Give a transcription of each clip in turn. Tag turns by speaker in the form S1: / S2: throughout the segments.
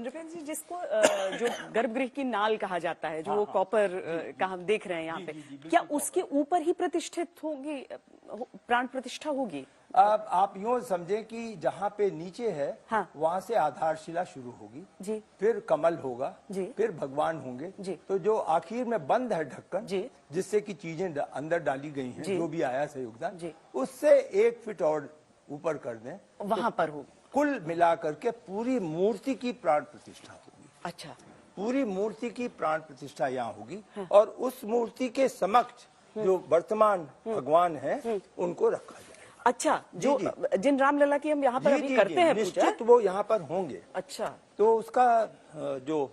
S1: नृपेंद्र जी, जिसको जो गर्भगृह की नाल कहा जाता है, जो वो कॉपर का हम देख रहे हैं यहाँ पे, क्या उसके ऊपर ही प्रतिष्ठित होगी, प्राण प्रतिष्ठा होगी?
S2: अब आप यूँ समझें कि जहाँ पे नीचे है,
S1: हाँ।
S2: वहाँ से आधारशिला शुरू होगी
S1: जी।
S2: फिर कमल होगा
S1: जी।
S2: फिर भगवान होंगे
S1: जी।
S2: तो जो आखिर में बंद है ढक्कन
S1: जी।
S2: जिससे कि चीजें अंदर डाली गई हैं, जो भी आया से योगदान,
S1: जी।
S2: उससे 1 फीट और ऊपर कर दें,
S1: वहां पर हो,
S2: कुल मिला करके पूरी मूर्ति की प्राण प्रतिष्ठा होगी।
S1: अच्छा,
S2: पूरी मूर्ति की प्राण प्रतिष्ठा यहाँ होगी। और उस मूर्ति के समक्ष जो वर्तमान भगवान हैं उनको रखा जाए।
S1: अच्छा, जो जिन रामलला की हम यहाँ पर अभी करते हैं पूजा,
S2: निश्चित वो यहाँ पर होंगे।
S1: अच्छा,
S2: तो उसका जो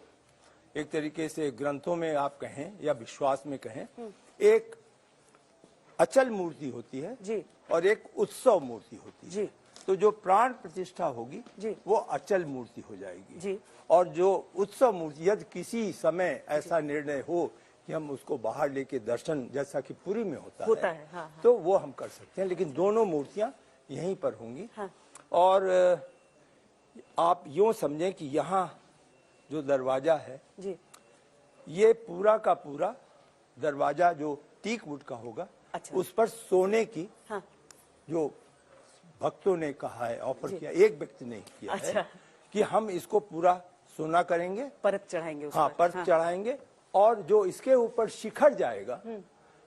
S2: एक तरीके से ग्रंथों में आप कहें या विश्वास में कहें, एक अचल मूर्ति होती है
S1: जी,
S2: और एक उत्सव मूर्ति होती है।
S1: जी,
S2: तो जो प्राण प्रतिष्ठा होगी
S1: जी,
S2: वो अचल मूर्ति हो जाएगी
S1: जी,
S2: और जो उत्सव मूर्ति, यदि किसी समय ऐसा निर्णय हो कि हम उसको बाहर लेके दर्शन, जैसा कि पुरी में होता है
S1: हाँ, हाँ।
S2: तो वो हम कर सकते हैं, लेकिन दोनों मूर्तियां यहीं पर होंगी।
S1: हाँ।
S2: और आप यूं समझें कि यहाँ जो दरवाजा है
S1: जी,
S2: ये पूरा का पूरा दरवाजा जो टीक वुड का होगा,
S1: अच्छा,
S2: उस पर सोने की,
S1: हाँ,
S2: जो भक्तों ने कहा है, ऑफर किया, एक व्यक्ति ने किया
S1: अच्छा,
S2: है कि हम इसको पूरा सोना करेंगे,
S1: परत चढ़ाएंगे उस
S2: हाँ,
S1: पर,
S2: परत चढ़ाएंगे। और जो इसके ऊपर शिखर जाएगा,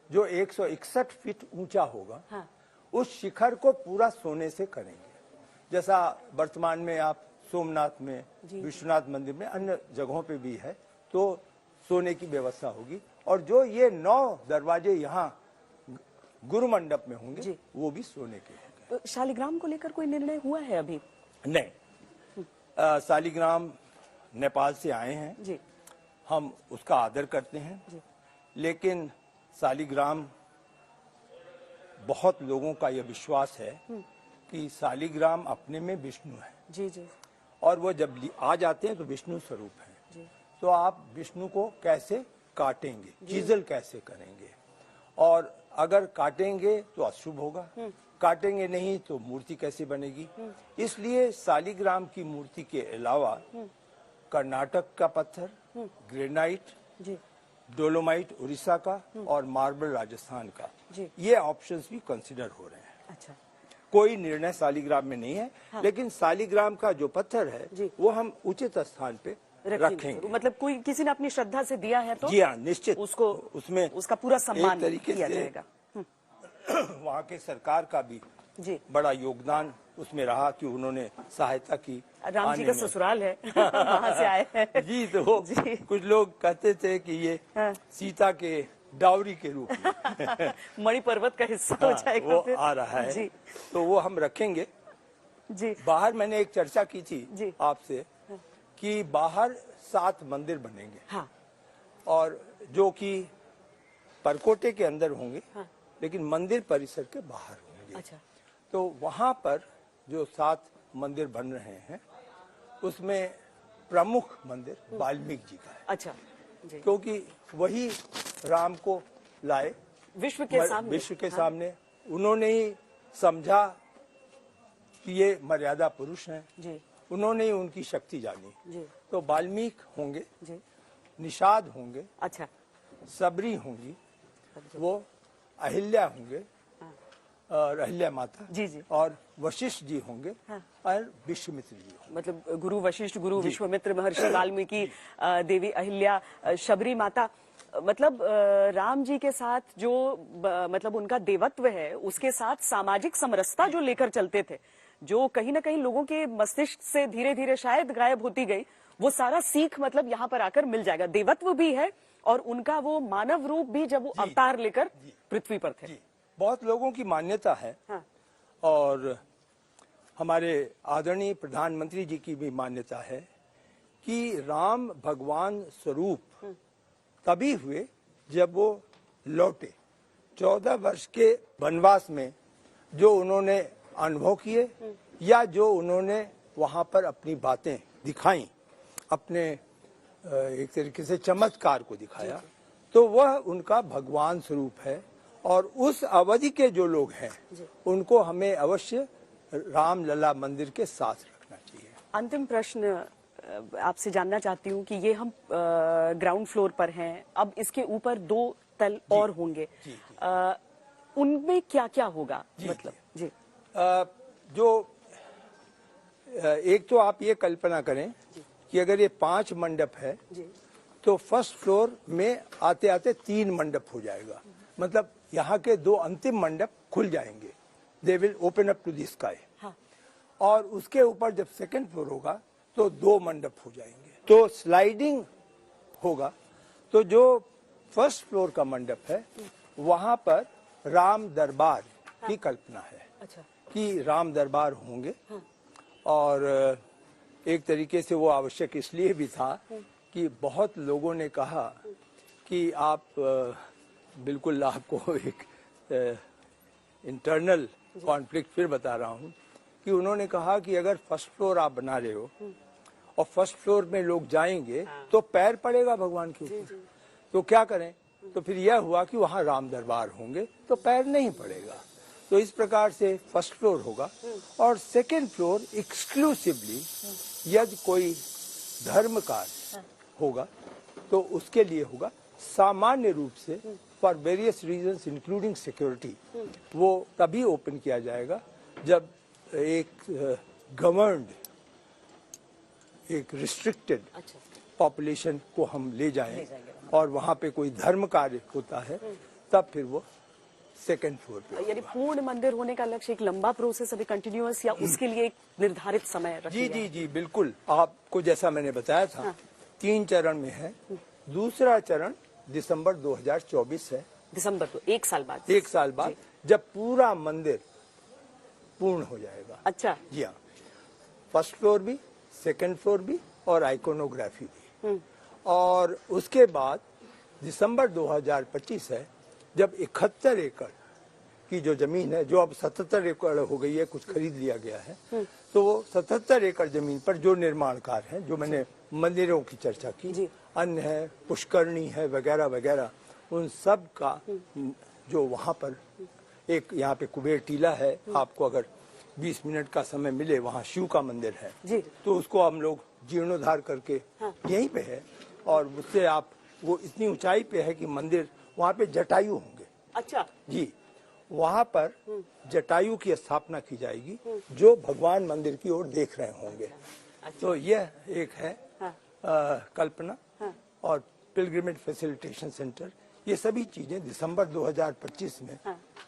S2: जो 161 फीट ऊंचा होगा,
S1: हाँ,
S2: उस शिखर को पूरा सोने से करेंगे। जैसा वर्तमान में आप सोमनाथ में, विश्वनाथ मंदिर में, अन्य जगहों पे भी है, तो सोने की व्यवस्था होगी। और जो ये 9 दरवाजे यहाँ गुरु मंडप में होंगे, वो भी सोने के होंगे।
S1: तो शालिग्राम को लेकर कोई निर्णय हुआ है अभी?
S2: नहीं, शालिग्राम नेपाल से आए हैं
S1: जी,
S2: हम उसका आदर करते हैं
S1: जी,
S2: लेकिन शालिग्राम, बहुत लोगों का यह विश्वास है कि शालिग्राम अपने में विष्णु है।
S1: जी, जी,
S2: और वो जब आ जाते हैं तो विष्णु स्वरूप है।
S1: जी,
S2: तो आप विष्णु को कैसे काटेंगे, चिजल कैसे करेंगे, और अगर काटेंगे तो अशुभ होगा, काटेंगे नहीं तो मूर्ति कैसे बनेगी। इसलिए शालिग्राम की मूर्ति के अलावा कर्नाटक का पत्थर, ग्रेनाइट,
S1: जी,
S2: डोलोमाइट उड़ीसा का और मार्बल राजस्थान का,
S1: जी,
S2: ये ऑप्शंस भी कंसिडर हो रहे हैं।
S1: अच्छा,
S2: कोई निर्णय शालिग्राम में नहीं है। हाँ। लेकिन शालिग्राम का जो पत्थर है वो हम उचित स्थान पे रखेंगे।
S1: मतलब कोई किसी ने अपनी श्रद्धा से दिया है तो
S2: जी हाँ, निश्चित
S1: उसको,
S2: उसमें
S1: उसका पूरा सम्मान
S2: तरीके
S1: किया
S2: से
S1: जाएगा।
S2: वहाँ के सरकार का भी
S1: जी,
S2: बड़ा योगदान उसमें रहा कि उन्होंने सहायता की।
S1: राम जी का ससुराल है, वहाँ से आए हैं।
S2: जी, तो
S1: जी,
S2: कुछ लोग कहते थे कि ये
S1: हाँ,
S2: सीता के डावरी के रूप में
S1: मणि पर्वत का हिस्सा हो जाएगा,
S2: वो
S1: फिर
S2: आ रहा है।
S1: जी,
S2: तो वो हम रखेंगे।
S1: जी,
S2: बाहर मैंने एक चर्चा की थी
S1: जी,
S2: आपसे कि बाहर 7 मंदिर बनेंगे,
S1: हाँ,
S2: और जो कि परकोटे के अंदर होंगे,
S1: हाँ,
S2: लेकिन मंदिर परिसर के बाहर होंगे।
S1: अच्छा,
S2: तो वहाँ पर जो 7 मंदिर बन रहे हैं उसमें प्रमुख मंदिर वाल्मीकि जी का है।
S1: अच्छा, जी,
S2: क्योंकि वही राम को लाए
S1: विश्व के
S2: सामने, उन्होंने ही समझा कि ये मर्यादा पुरुष हैं,
S1: जी,
S2: उन्होंने ही उनकी शक्ति जानी।
S1: जी,
S2: तो वाल्मीकि होंगे,
S1: जी,
S2: निषाद होंगे,
S1: अच्छा,
S2: सबरी होंगी, वो अहिल्या होंगे और अहिल्या माता,
S1: जी, जी,
S2: और वशिष्ठ जी होंगे,
S1: हाँ,
S2: और विश्वामित्र जी होंगे।
S1: मतलब गुरु वशिष्ठ, गुरु विश्वामित्र, महर्षि वाल्मीकि, देवी अहिल्या, शबरी माता। मतलब राम जी के साथ जो मतलब उनका देवत्व है, उसके साथ सामाजिक समरसता जो लेकर चलते थे, जो कहीं ना कहीं लोगों के मस्तिष्क से धीरे धीरे शायद गायब होती गई, वो सारा सीख मतलब यहाँ पर आकर मिल जाएगा। देवत्व भी है और उनका वो मानव रूप भी, जब वो अवतार लेकर पृथ्वी पर थे।
S2: बहुत लोगों की मान्यता है,
S1: हाँ,
S2: और हमारे आदरणीय प्रधानमंत्री जी की भी मान्यता है कि राम भगवान स्वरूप तभी हुए जब वो लौटे। 14 वर्ष के वनवास में जो उन्होंने अनुभव किए, या जो उन्होंने वहां पर अपनी बातें दिखाई, अपने एक तरीके से चमत्कार को दिखाया, तो वह उनका भगवान स्वरूप है। और उस अवधि के जो लोग हैं उनको हमें अवश्य रामलला मंदिर के साथ रखना चाहिए।
S1: अंतिम प्रश्न आपसे जानना चाहती हूँ कि ये हम ग्राउंड फ्लोर पर हैं, अब इसके ऊपर 2 तल और होंगे, उनमें क्या क्या होगा? मतलब जी
S2: जो एक तो आप ये कल्पना करें कि अगर ये 5 मंडप है तो फर्स्ट फ्लोर में आते आते 3 मंडप हो जाएगा, मतलब यहाँ के 2 अंतिम मंडप खुल जाएंगे, they will open up to the sky. और उसके ऊपर जब सेकंड फ्लोर होगा तो 2 मंडप हो जाएंगे, तो स्लाइडिंग होगा। तो जो फर्स्ट फ्लोर का मंडप है वहां पर राम दरबार की कल्पना है।
S1: अच्छा।
S2: कि राम दरबार होंगे। और एक तरीके से वो आवश्यक इसलिए भी था कि बहुत लोगों ने कहा कि आप बिल्कुल आपको एक इंटरनल कॉन्फ्लिक्ट फिर बता रहा हूँ कि उन्होंने कहा कि अगर फर्स्ट फ्लोर आप बना रहे हो और फर्स्ट फ्लोर में लोग जाएंगे तो पैर पड़ेगा भगवान के ऊपर, तो क्या करें? तो फिर यह हुआ कि वहाँ राम दरबार होंगे तो पैर नहीं पड़ेगा। तो इस प्रकार से फर्स्ट फ्लोर होगा और सेकेंड फ्लोर एक्सक्लूसिवली यदि कोई धर्म कार्य होगा तो उसके लिए होगा। सामान्य रूप से for various reasons including security वो तभी ओपन किया जाएगा जब एक गवर्नड, एक रिस्ट्रिक्टेड पॉपुलेशन को हम ले जाएं और वहाँ पे कोई धर्म कार्य होता है तब फिर वो सेकंड फ्लोर पे।
S1: यानी पूर्ण मंदिर होने का लक्ष्य एक लंबा प्रोसेस अभी कंटिन्यूअस या उसके लिए एक निर्धारित समय रखा
S2: जी जी जी बिल्कुल, आपको जैसा मैंने बताया था 3 चरण में है। दूसरा चरण दिसंबर 2024 है।
S1: दिसंबर तो 1 साल बाद।
S2: 1 साल बाद जब पूरा मंदिर पूर्ण हो जाएगा।
S1: अच्छा।
S2: जी हाँ, फर्स्ट फ्लोर भी, सेकंड फ्लोर भी और आइकोनोग्राफी भी। और उसके बाद दिसंबर 2025 है जब 71 एकड़ की जो जमीन है, जो अब 77 एकड़ हो गई है, कुछ खरीद लिया गया है, तो वो 77 एकड़ जमीन पर जो निर्माण कार्य है, जो मैंने मंदिरों की चर्चा की, अन्य है, पुष्करणी है, वगैरह वगैरह, उन सब का जो वहाँ पर एक यहाँ पे कुबेर टीला है, आपको अगर 20 मिनट का समय मिले, वहाँ शिव का मंदिर है, तो उसको हम लोग जीर्णोद्धार करके यहीं पे है और उससे आप वो इतनी ऊंचाई पे है कि मंदिर वहाँ पे जटायु होंगे।
S1: अच्छा
S2: जी, वहाँ पर जटायु की स्थापना की जाएगी जो भगवान मंदिर की ओर देख रहे होंगे। तो यह एक है कल्पना। और पिलग्रिमेज फैसिलिटेशन सेंटर, ये सभी चीजें दिसंबर 2025 में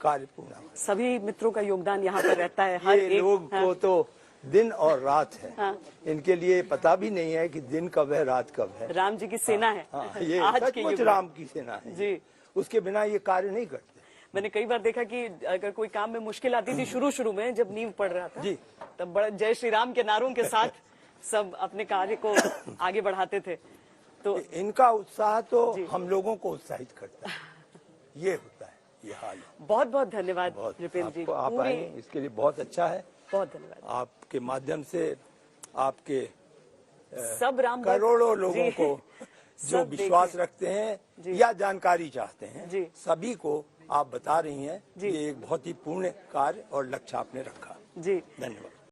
S2: कार्य पूर्ण होगा।
S1: सभी मित्रों का योगदान यहाँ पर रहता है। हर
S2: ये लोग को तो दिन और रात है, इनके लिए पता भी नहीं है कि दिन कब है, रात कब है।
S1: राम जी की सेना है।
S2: ये सचमुच राम की सेना है जी, उसके बिना ये कार्य नहीं करते।
S1: मैंने कई बार देखा कि अगर कोई काम में मुश्किल आती थी शुरू में जब नींव पड़ रहा था जी, तब बड़ा जय श्री राम के नारों के साथ सब अपने कार्य को आगे बढ़ाते थे। तो
S2: इनका उत्साह तो हम लोगों को उत्साहित करता है। ये होता है, ये हाल है।
S1: बहुत बहुत धन्यवाद नृपेंद्र जी,
S2: आप आए इसके लिए बहुत अच्छा है।
S1: बहुत धन्यवाद।
S2: आपके माध्यम से आपके
S1: सब राम
S2: करोड़ों लोगों को जो विश्वास रखते हैं या जानकारी चाहते हैं, सभी को आप बता रही हैं। ये एक बहुत ही पूर्ण कार्य और लक्ष्य आपने रखा।
S1: जी,
S2: धन्यवाद।